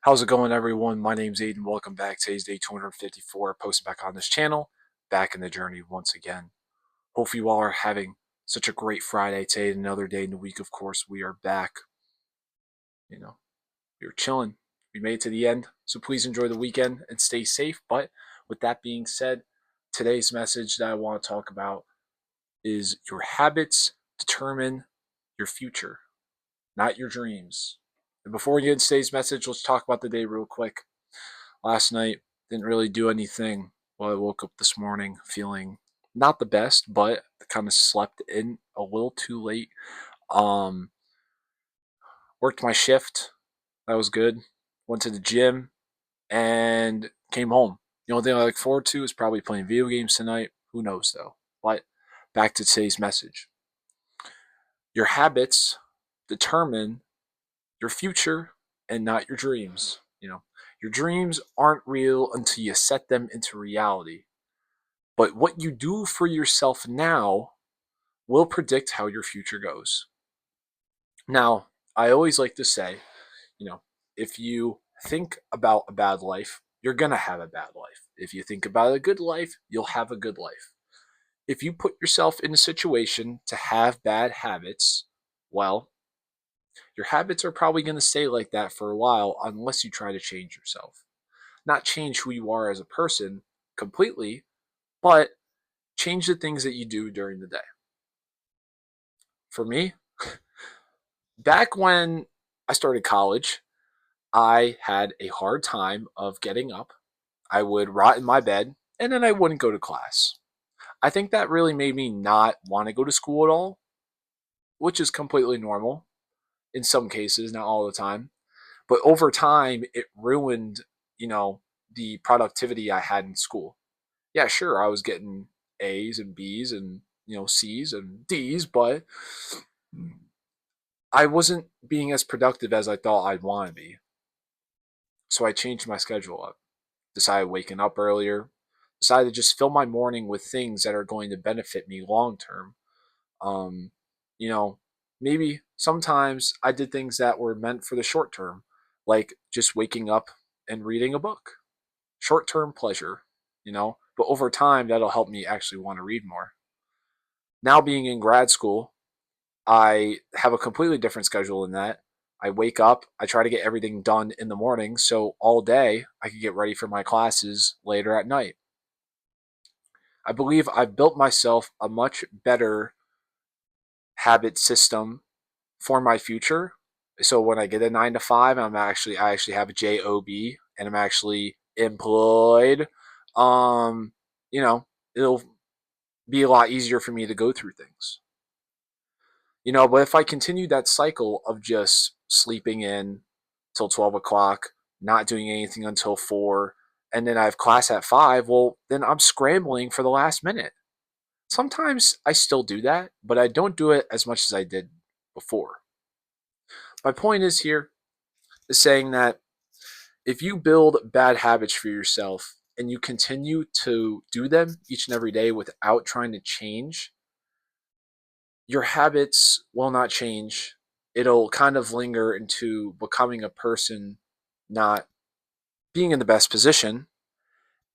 How's it going, everyone? My name's Aiden. Welcome back. Today's day 254. Posted back on this channel, back in the journey once again. Hope you all are having such a great Friday today. Another day in the week, of course. We are back. You know, we are chilling. We made it to the end. So please enjoy the weekend and stay safe. But with that being said, today's message that I want to talk about is your habits determine your future, not your dreams. And before we get into today's message, let's talk about the day real quick. Last night, didn't really do anything. Well, I woke up this morning feeling not the best, but kind of slept in a little too late. Um, Worked my shift. That was good. Went to the gym and came home. The only thing I look forward to is probably playing video games tonight. Who knows though? But back to today's message. Your habits determine your future and not your dreams. Your dreams aren't real until you set them into reality. But what you do for yourself now will predict how your future goes. Now, I always like to say, you know, if you think about a bad life, you're going to have a bad life. If you think about a good life, you'll have a good life. If you put yourself in a situation to have bad habits, well, your habits are probably going to stay like that for a while unless you try to change yourself. Not change who you are as a person completely, but change the things that you do during the day. For me, back when I started college, I had a hard time of getting up. I would rot in my bed and then I wouldn't go to class. I think that really made me not want to go to school at all, which is completely normal in some cases, not all the time. But over time, it ruined, the productivity I had in school. Yeah, sure, I was getting A's and B's and, C's and D's, but I wasn't being as productive as I thought I'd want to be. So I changed my schedule up, decided waking up earlier, decided to just fill my morning with things that are going to benefit me long term. Um, you know, Maybe sometimes I did things that were meant for the short term, like just waking up and reading a book. Short term pleasure. But over time, that'll help me actually want to read more. Now, being in grad school, I have a completely different schedule than that. I wake up, I try to get everything done in the morning, so all day I can get ready for my classes later at night. I believe I've built myself a much better habit system for my future. So when I get a 9 to 5, I actually have a job and I'm actually employed. Um, it'll be a lot easier for me to go through things. But if I continue that cycle of just sleeping in till 12 o'clock, not doing anything until 4, and then I have class at 5, well, then I'm scrambling for the last minute. Sometimes I still do that, but I don't do it as much as I did before. My point is saying that if you build bad habits for yourself and you continue to do them each and every day without trying to change, your habits will not change. It'll kind of linger into becoming a person not being in the best position.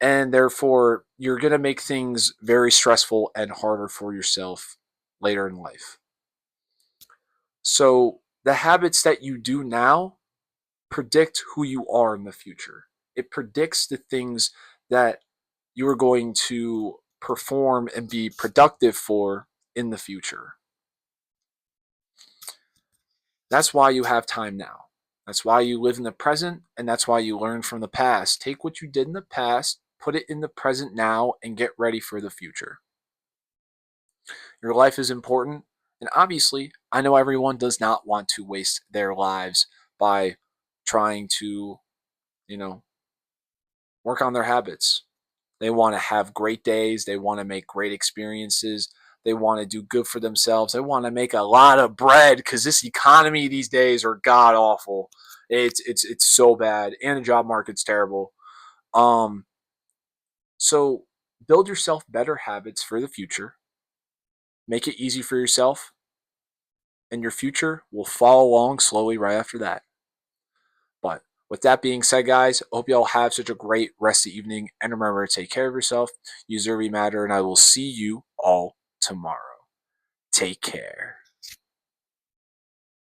And therefore, you're going to make things very stressful and harder for yourself later in life. So, the habits that you do now predict who you are in the future. It predicts the things that you are going to perform and be productive for in the future. That's why you have time now. That's why you live in the present, and that's why you learn from the past. Take what you did in the past, put it in the present now, and get ready for the future. Your life is important, and obviously, I know everyone does not want to waste their lives by trying to, you know, work on their habits. They want to have great days, they want to make great experiences, they want to do good for themselves, they want to make a lot of bread because this economy these days are god awful. It's so bad, and the job market's terrible. Um, so build yourself better habits for the future. Make it easy for yourself, and your future will follow along slowly right after that. But With that being said, guys, I hope you all have such a great rest of the evening. And remember to take care of yourself. You deserve to matter. And I will see you all tomorrow. Take care.